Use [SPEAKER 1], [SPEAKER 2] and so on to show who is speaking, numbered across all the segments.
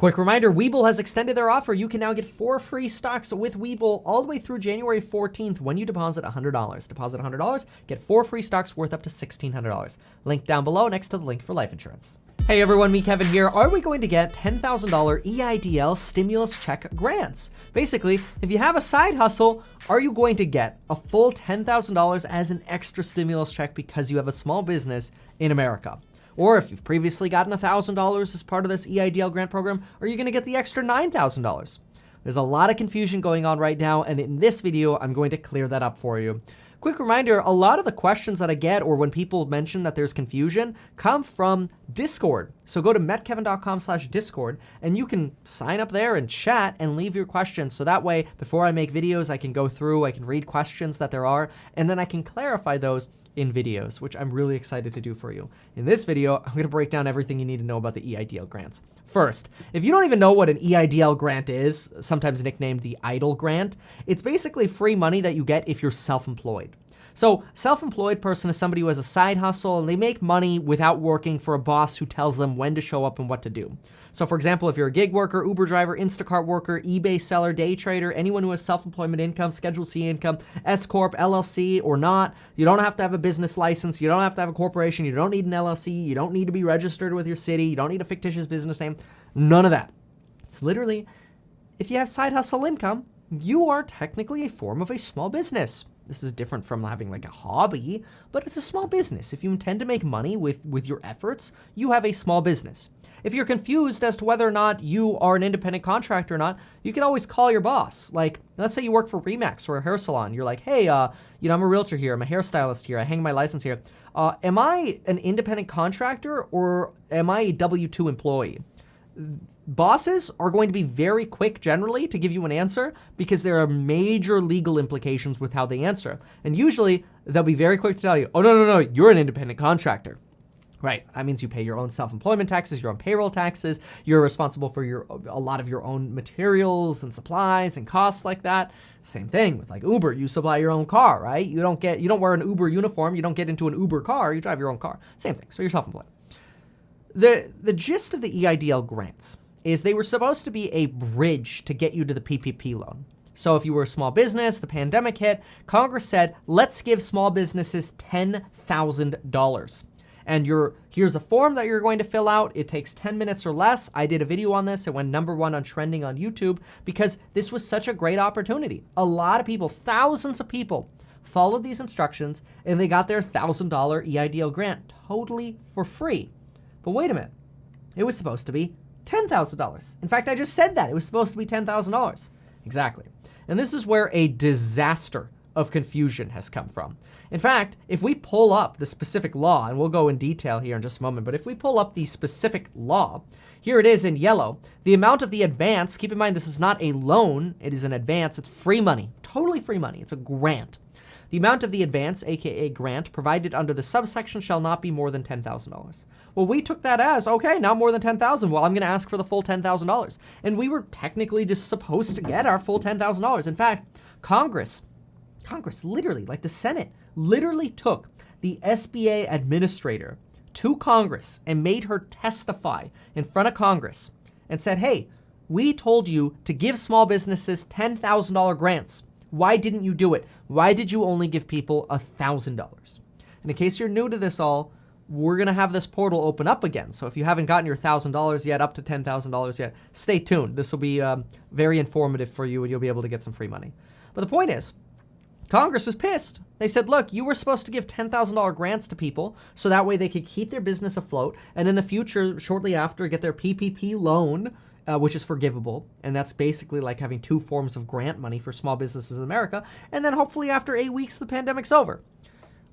[SPEAKER 1] Quick reminder, Webull has extended their offer. You can now get 4 free stocks with Webull all the way through January 14th when you deposit $100. Deposit $100, get 4 free stocks worth up to $1,600. Link down below next to the link for life insurance. Hey everyone, me Kevin here. Are we going to get $10,000 EIDL stimulus check grants? Basically, if you have a side hustle, are you going to get a full $10,000 as an extra stimulus check because you have a small business in America? Or if you've previously gotten $1,000 as part of this EIDL grant program, are you going to get the extra $9,000? There's a lot of confusion going on right now, and in this video, I'm going to clear that up for you. Quick reminder, a lot of the questions that I get or when people mention that there's confusion come from Discord. So go to metkevin.com/Discord and you can sign up there and chat and leave your questions. So that way, before I make videos, I can go through, I can read questions that there are, and then I can clarify those in videos, which I'm really excited to do for you. In this video, I'm gonna break down everything you need to know about the EIDL grants. First, if you don't even know what an EIDL grant is, sometimes nicknamed the EIDL grant, it's basically free money that you get if you're self-employed. So self-employed person is somebody who has a side hustle and they make money without working for a boss who tells them when to show up and what to do. So for example, if you're a gig worker, Uber driver, Instacart worker, eBay seller, day trader, anyone who has self-employment income, Schedule C income, S-Corp, LLC or not, you don't have to have a business license, you don't have to have a corporation, you don't need an LLC, you don't need to be registered with your city, you don't need a fictitious business name, none of that. It's literally, if you have side hustle income, you are technically a form of a small business. This is different from having like a hobby, but it's a small business. If you intend to make money with your efforts, you have a small business. If you're confused as to whether or not you are an independent contractor or not, you can always call your boss. Like, let's say you work for Remax or a hair salon. You're like, hey, I'm a realtor here. I'm a hairstylist here. I hang my license here. Am I an independent contractor or am I a W-2 employee? Bosses are going to be very quick generally to give you an answer because there are major legal implications with how they answer. And usually they'll be very quick to tell you, oh, no, you're an independent contractor. Right, that means you pay your own self-employment taxes, your own payroll taxes, you're responsible for a lot of your own materials and supplies and costs like that. Same thing with like Uber, you supply your own car, right? You don't wear an Uber uniform, you don't get into an Uber car, you drive your own car. Same thing, so you're self-employed. The gist of the EIDL grants is they were supposed to be a bridge to get you to the PPP loan. So if you were a small business, the pandemic hit, Congress said, let's give small businesses $10,000. And here's a form that you're going to fill out. It takes 10 minutes or less. I did a video on this. It went #1 on trending on YouTube because this was such a great opportunity. A lot of people, thousands of people, followed these instructions and they got their $1,000 EIDL grant totally for free. But wait a minute, it was supposed to be $10,000. In fact, I just said that. It was supposed to be $10,000. Exactly. And this is where a disaster of confusion has come from. In fact, if we pull up the specific law, and we'll go in detail here in just a moment, but if we pull up the specific law, here it is in yellow, the amount of the advance, keep in mind this is not a loan, it is an advance, it's free money, totally free money, it's a grant. The amount of the advance, aka grant, provided under the subsection shall not be more than $10,000. Well, we took that as, okay, not more than $10,000. Well, I'm gonna ask for the full $10,000. And we were technically just supposed to get our full $10,000. In fact, Congress literally, like the Senate, literally took the SBA administrator to Congress and made her testify in front of Congress and said, hey, we told you to give small businesses $10,000 grants. Why didn't you do it? Why did you only give people $1,000? And in case you're new to this all, we're gonna have this portal open up again. So if you haven't gotten your $1,000 yet, up to $10,000 yet, stay tuned. This will be very informative for you and you'll be able to get some free money. But the point is, Congress was pissed. They said, look, you were supposed to give $10,000 grants to people so that way they could keep their business afloat and in the future, shortly after, get their PPP loan, which is forgivable. And that's basically like having 2 forms of grant money for small businesses in America. And then hopefully after 8 weeks, the pandemic's over.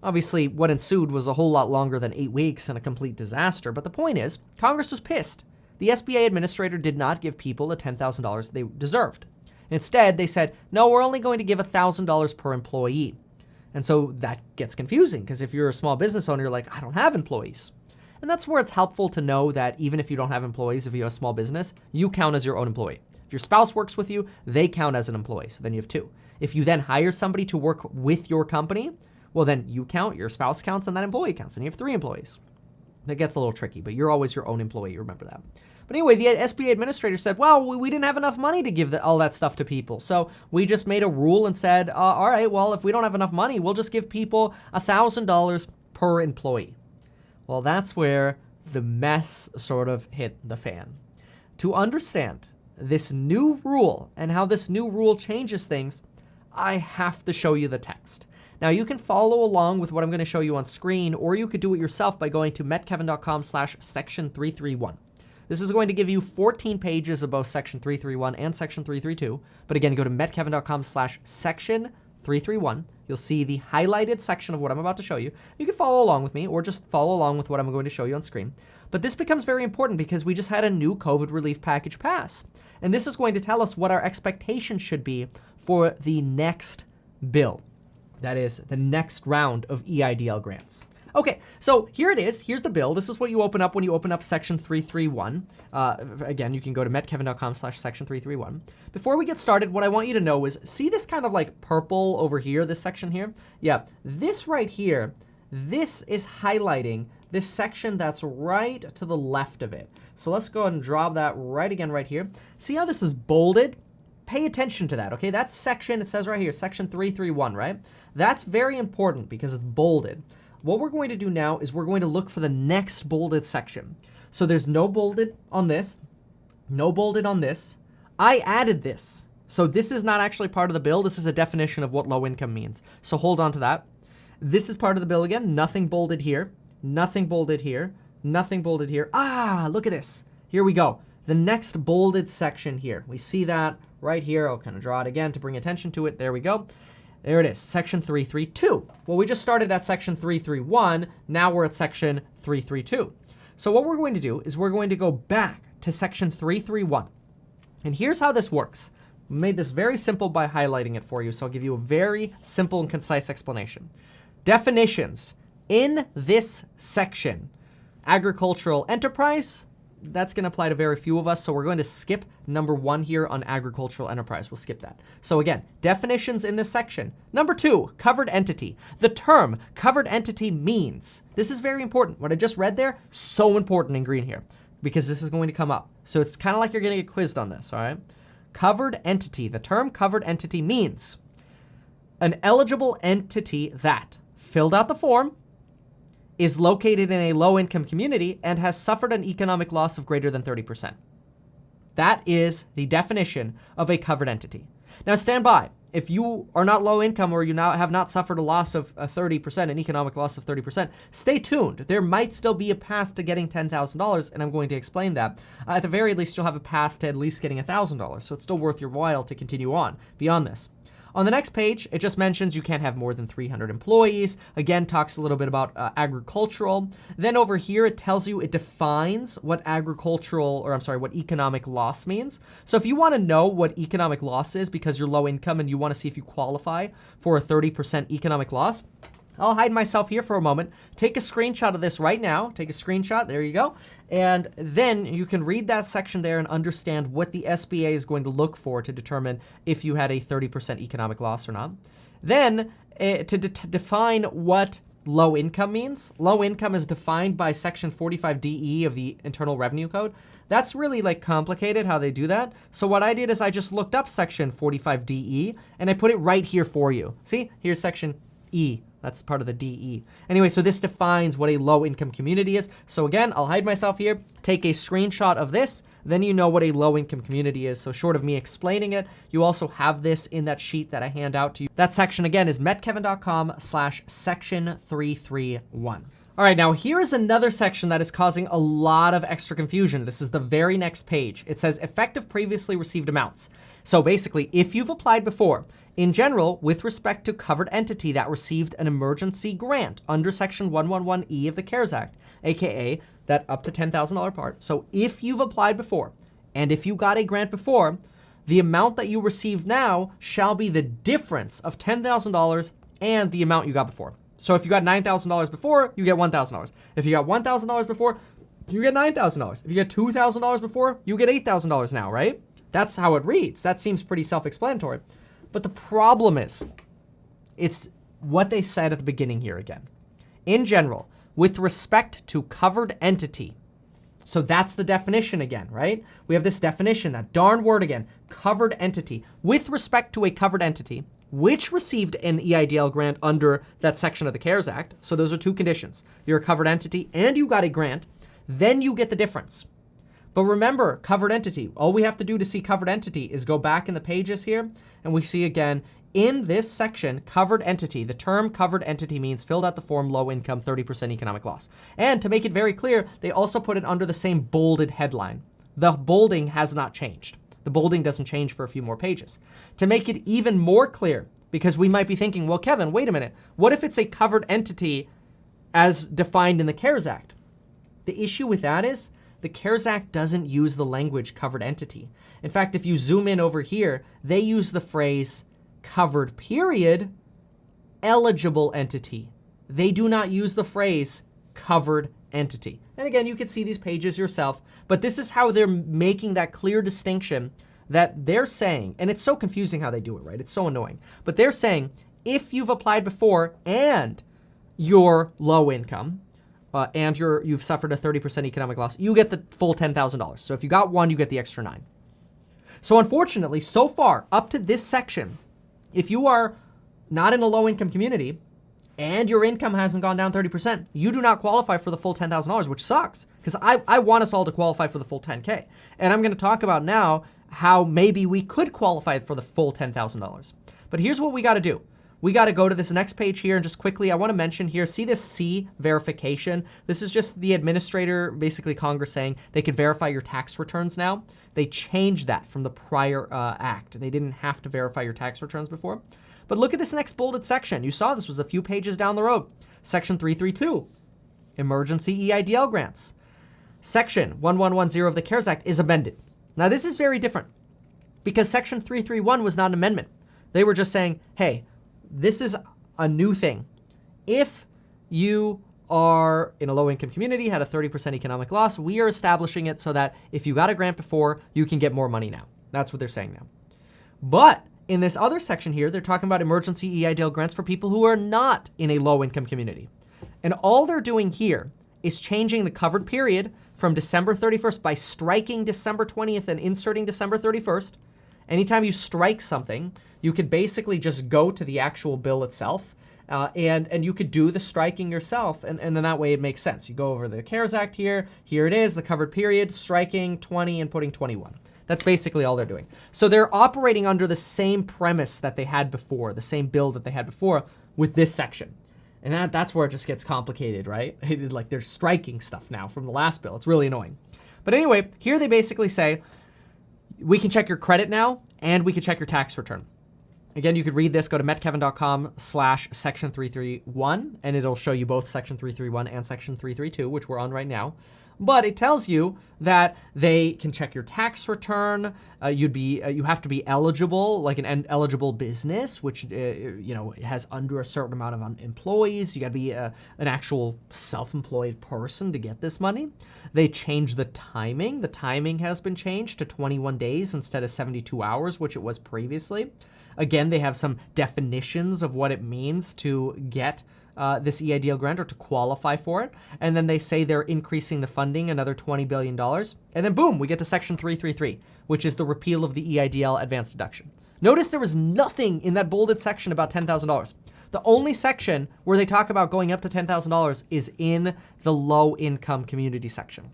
[SPEAKER 1] Obviously, what ensued was a whole lot longer than 8 weeks and a complete disaster. But the point is, Congress was pissed. The SBA administrator did not give people the $10,000 they deserved. Instead, they said, no, we're only going to give $1,000 per employee. And so that gets confusing because if you're a small business owner, you're like, I don't have employees. And that's where it's helpful to know that even if you don't have employees, if you have a small business, you count as your own employee. If your spouse works with you, they count as an employee. So then you have 2. If you then hire somebody to work with your company, well, then you count, your spouse counts, and that employee counts, and you have 3 employees. That gets a little tricky, but you're always your own employee, remember that. But anyway, the SBA administrator said, well, we didn't have enough money to give all that stuff to people. So we just made a rule and said, all right, well, if we don't have enough money, we'll just give people $1,000 per employee. Well, that's where the mess sort of hit the fan. To understand this new rule and how this new rule changes things, I have to show you the text. Now, you can follow along with what I'm going to show you on screen, or you could do it yourself by going to metkevin.com/section 331. This is going to give you 14 pages of both section 331 and section 332. But again, go to metkevin.com/section 331. You'll see the highlighted section of what I'm about to show you. You can follow along with me or just follow along with what I'm going to show you on screen. But this becomes very important because we just had a new COVID relief package pass. And this is going to tell us what our expectations should be for the next bill. That is the next round of EIDL grants. Okay, so here it is. Here's the bill. This is what you open up when you open up section 331. Again, you can go to metkevin.com/section 331. Before we get started, what I want you to know is, see this kind of like purple over here, this section here? Yeah, this right here, this is highlighting this section that's right to the left of it. So let's go ahead and draw that right here. See how this is bolded? Pay attention to that, okay? That section, it says right here, section 331, right? That's very important because it's bolded. What we're going to do now is we're going to look for the next bolded section. So there's no bolded on this, no bolded on this. I added this. So this is not actually part of the bill. This is a definition of what low income means. So hold on to that. This is part of the bill again. Nothing bolded here, nothing bolded here, nothing bolded here. Ah, look at this. Here we go. The next bolded section here. We see that right here. I'll kind of draw it again to bring attention to it. There we go. There it is, section 332. Well, we just started at section 331. Now we're at section 332. So what we're going to do is we're going to go back to section 331. And here's how this works. I made this very simple by highlighting it for you, so I'll give you a very simple and concise explanation. Definitions in this section. Agricultural enterprise, that's going to apply to very few of us, so we're going to skip number 1 here on agricultural enterprise. We'll skip that. So again, definitions in this section. Number 2, covered entity. The term covered entity means, this is very important. What I just read there, so important in green here, because this is going to come up. So it's kind of like you're going to get quizzed on this, all right? Covered entity. The term covered entity means an eligible entity that filled out the form, is located in a low-income community, and has suffered an economic loss of greater than 30%. That is the definition of a covered entity. Now stand by. If you are not low income or you now have not suffered a loss of 30%, an economic loss of 30%, stay tuned. There might still be a path to getting $10,000, and I'm going to explain that. At the very least, you'll have a path to at least getting $1,000, so it's still worth your while to continue on beyond this. On the next page, it just mentions you can't have more than 300 employees. Again, talks a little bit about agricultural. Then over here, it tells you, it defines what what economic loss means. So if you want to know what economic loss is because you're low income and you want to see if you qualify for a 30% economic loss, I'll hide myself here for a moment. Take a screenshot of this right now. Take a screenshot. There you go. And then you can read that section there and understand what the SBA is going to look for to determine if you had a 30% economic loss or not. Then to define what low income means. Low income is defined by section 45DE of the Internal Revenue Code. That's really like complicated how they do that. So what I did is I just looked up section 45DE and I put it right here for you. See, here's section E. That's part of the DE. Anyway, so this defines what a low-income community is. So again, I'll hide myself here, take a screenshot of this, then you know what a low-income community is. So short of me explaining it, you also have this in that sheet that I hand out to you. That section again is metkevin.com/section 331. All right, now here is another section that is causing a lot of extra confusion. This is the very next page. It says effective previously received amounts. So basically, if you've applied before, in general, with respect to covered entity that received an emergency grant under Section 111E of the CARES Act, aka that up to $10,000 part. So if you've applied before, and if you got a grant before, the amount that you receive now shall be the difference of $10,000 and the amount you got before. So if you got $9,000 before, you get $1,000. If you got $1,000 before, you get $9,000. If you get $2,000 before, you get $8,000 now, right? That's how it reads. That seems pretty self-explanatory. But the problem is, it's what they said at the beginning here again. In general, with respect to covered entity, So that's the definition again, right? We have this definition, that darn word again, covered entity. With respect to a covered entity, which received an EIDL grant under that section of the CARES Act. So those are two conditions. You're a covered entity and you got a grant, then you get the difference. But remember, covered entity, all we have to do to see covered entity is go back in the pages here, and we see again, in this section, covered entity, the term covered entity means filled out the form low income, 30% economic loss. And to make it very clear, they also put it under the same bolded headline. The bolding has not changed. The bolding doesn't change for a few more pages. To make it even more clear, because we might be thinking, well, Kevin, wait a minute. What if it's a covered entity as defined in the CARES Act? The issue with that is the CARES Act doesn't use the language covered entity. In fact, if you zoom in over here, they use the phrase covered period, eligible entity. They do not use the phrase covered entity. And again, you can see these pages yourself, but this is how they're making that clear distinction that they're saying, and it's so confusing how they do it, right? It's so annoying. But they're saying, if you've applied before and you're low income, and you've suffered a 30% economic loss, you get the full $10,000. So if you got one, you get the extra 9. So unfortunately, so far, up to this section, if you are not in a low-income community and your income hasn't gone down 30%, you do not qualify for the full $10,000, which sucks, because I want us all to qualify for the full 10K. And I'm going to talk about now how maybe we could qualify for the full $10,000. But here's what we got to do. We got to go to this next page here, and just quickly, I want to mention here, see this C verification? This is just the administrator, basically Congress saying they could verify your tax returns now. They changed that from the prior act. They didn't have to verify your tax returns before. But look at this next bolded section. You saw this was a few pages down the road. Section 332, emergency EIDL grants. Section 1110 of the CARES Act is amended. Now this is very different because Section 331 was not an amendment. They were just saying, hey, this is a new thing. If you are in a low-income community, had a 30% economic loss, we are establishing it so that if you got a grant before, you can get more money now. That's what they're saying now. But in this other section here, they're talking about emergency EIDL grants for people who are not in a low-income community. And all they're doing here is changing the covered period from December 31st by striking December 20th and inserting December 31st. Anytime you strike something, you could basically just go to the actual bill itself and you could do the striking yourself. And then that way it makes sense. You go over the CARES Act here. Here it is, the covered period, striking 20 and putting 21. That's basically all they're doing. So they're operating under the same premise that they had before, the same bill that they had before with this section. And that's where it just gets complicated, right? Like they're striking stuff now from the last bill. It's really annoying. But anyway, here they basically say, we can check your credit now, and we can check your tax return. Again, you could read this, go to metkevin.com/section 331, and it'll show you both section 331 and section 332, which we're on right now. But it tells you that they can check your tax return. You have to be eligible, like an eligible business, which has under a certain amount of employees. You got to be an actual self-employed person to get this money. They changed the timing. The timing has been changed to 21 days instead of 72 hours, which it was previously. Again, they have some definitions of what it means to get this EIDL grant or to qualify for it. And then they say they're increasing the funding another $20 billion. And then boom, we get to section 333, which is the repeal of the EIDL advanced deduction. Notice there was nothing in that bolded section about $10,000. The only section where they talk about going up to $10,000 is in the low income community section.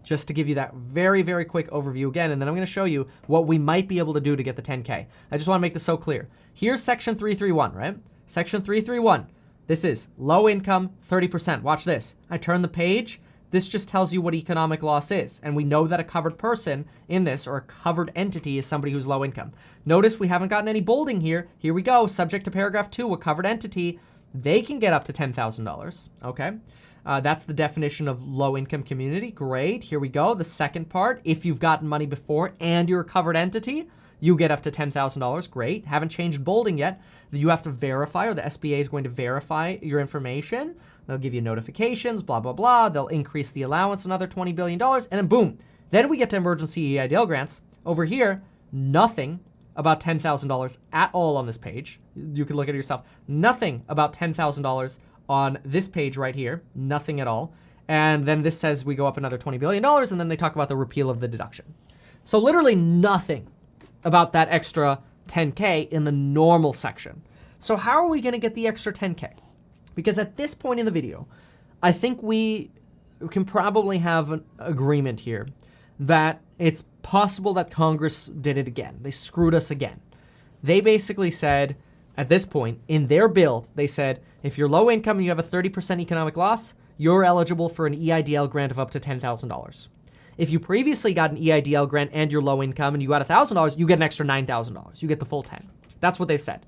[SPEAKER 1] Just to give you that very, very quick overview again, and then I'm going to show you what we might be able to do to get the 10K. I just want to make this so clear. Here's section 331, right? Section 331. This is low income, 30%. Watch this. I turn the page. This just tells you what economic loss is. And we know that a covered person in this, or a covered entity, is somebody who's low income. Notice we haven't gotten any bolding here. Here we go. Subject to paragraph 2, a covered entity, they can get up to $10,000. Okay. That's the definition of low income community. Great. Here we go. The second part, if you've gotten money before and you're a covered entity, you get up to $10,000. Great. Haven't changed bolding yet. You have to verify, or the SBA is going to verify your information. They'll give you notifications, blah, blah, blah. They'll increase the allowance another $20 billion. And then boom. Then we get to emergency EIDL grants. Over here, nothing about $10,000 at all on this page. You can look at it yourself. Nothing about $10,000 on this page right here. Nothing at all. And then this says we go up another $20 billion, and then they talk about the repeal of the deduction. So literally nothing about that extra 10K in the normal section. So how are we going to get the extra 10K? Because at this point in the video, I think we can probably have an agreement here that it's possible that Congress did it again. They screwed us again. They basically said, at this point, in their bill, they said, if you're low income and you have a 30% economic loss, you're eligible for an EIDL grant of up to $10,000. If you previously got an EIDL grant and you're low income and you got $1,000, you get an extra $9,000. You get the full 10. That's what they've said.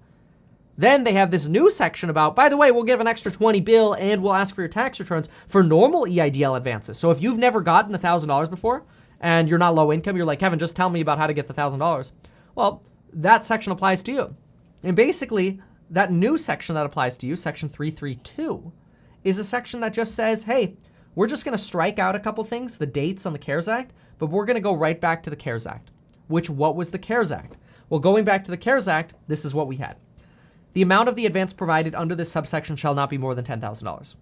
[SPEAKER 1] Then they have this new section about, by the way, we'll give an extra $20 bill and we'll ask for your tax returns for normal EIDL advances. So if you've never gotten $1,000 before and you're not low income, you're like, Kevin, just tell me about how to get the $1,000. Well, that section applies to you. And basically, that new section that applies to you, section 332, is a section that just says, hey, we're just going to strike out a couple things, the dates on the CARES Act, but we're going to go right back to the CARES Act. What was the CARES Act? Well, going back to the CARES Act, this is what we had. The amount of the advance provided under this subsection shall not be more than $10,000.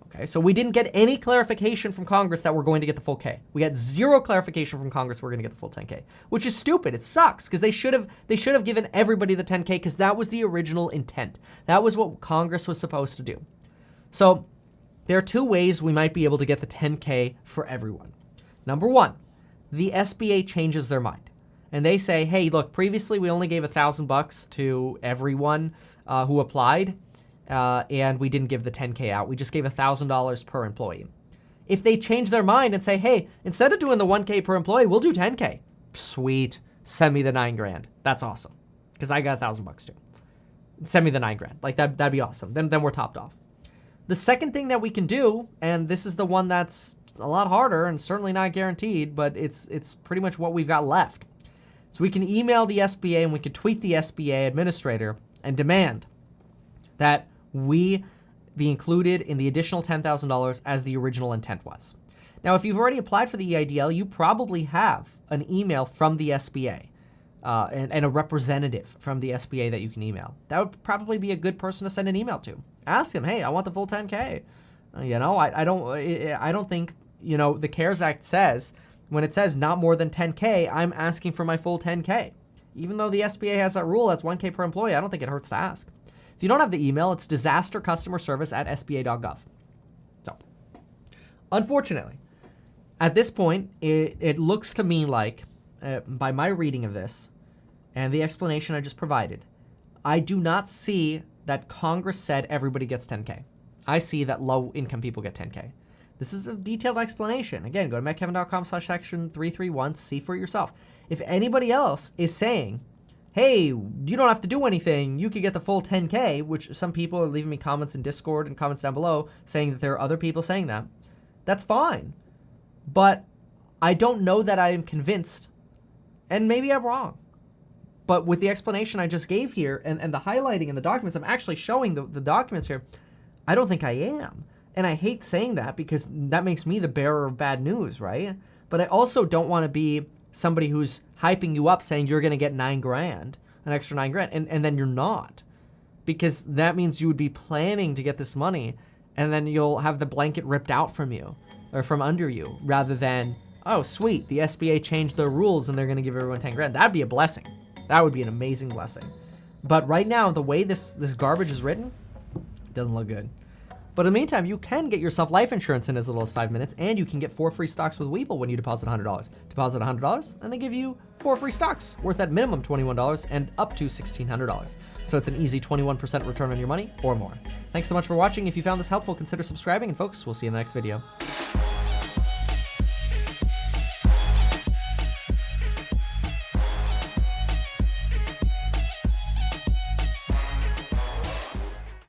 [SPEAKER 1] Okay, so we didn't get any clarification from Congress that we're going to get the full K. We got zero clarification from Congress we're going to get the full 10K, which is stupid. It sucks because they should have given everybody the 10K because that was the original intent. That was what Congress was supposed to do. So there are two ways we might be able to get the 10K for everyone. Number one, the SBA changes their mind. And they say, hey, look, previously we only gave $1,000 to everyone who applied, and we didn't give the 10K out. We just gave $1,000 per employee. If they change their mind and say, hey, instead of doing the 1K per employee, we'll do 10K. Sweet. Send me the $9,000. That's awesome. Because I got $1,000 too. Send me the $9,000. Like that'd be awesome. Then we're topped off. The second thing that we can do, and this is the one that's a lot harder and certainly not guaranteed, but it's pretty much what we've got left. So we can email the SBA and we can tweet the SBA administrator and demand that we be included in the additional $10,000 as the original intent was. Now, if you've already applied for the EIDL, you probably have an email from the SBA and a representative from the SBA that you can email. That would probably be a good person to send an email to. Ask them, hey, I want the full 10K. I don't think, the CARES Act says, when it says not more than 10K, I'm asking for my full 10K. Even though the SBA has that rule, that's 1K per employee, I don't think it hurts to ask. If you don't have the email, it's disastercustomerservice@sba.gov. So, unfortunately, at this point, it looks to me like, by my reading of this and the explanation I just provided, I do not see that Congress said everybody gets 10K. I see that low-income people get 10K. This is a detailed explanation. Again, go to mettkevin.com/section 331, see for yourself. If anybody else is saying, hey, you don't have to do anything, you could get the full 10K, which some people are leaving me comments in Discord and comments down below saying that there are other people saying that, that's fine. But I don't know that I am convinced, and maybe I'm wrong. But with the explanation I just gave here and the highlighting in the documents, I'm actually showing the documents here, I don't think I am. And I hate saying that because that makes me the bearer of bad news, right? But I also don't want to be somebody who's hyping you up saying you're going to get $9,000, an extra $9,000, and then you're not. Because that means you would be planning to get this money and then you'll have the blanket ripped out from you or from under you rather than, oh, sweet, the SBA changed their rules and they're going to give everyone $10,000. That'd be a blessing. That would be an amazing blessing. But right now, the way this garbage is written, it doesn't look good. But in the meantime, you can get yourself life insurance in as little as 5 minutes, and you can get 4 free stocks with Webull when you deposit $100. Deposit $100, and they give you 4 free stocks worth at minimum $21 and up to $1,600. So it's an easy 21% return on your money or more. Thanks so much for watching. If you found this helpful, consider subscribing, and folks, we'll see you in the next video.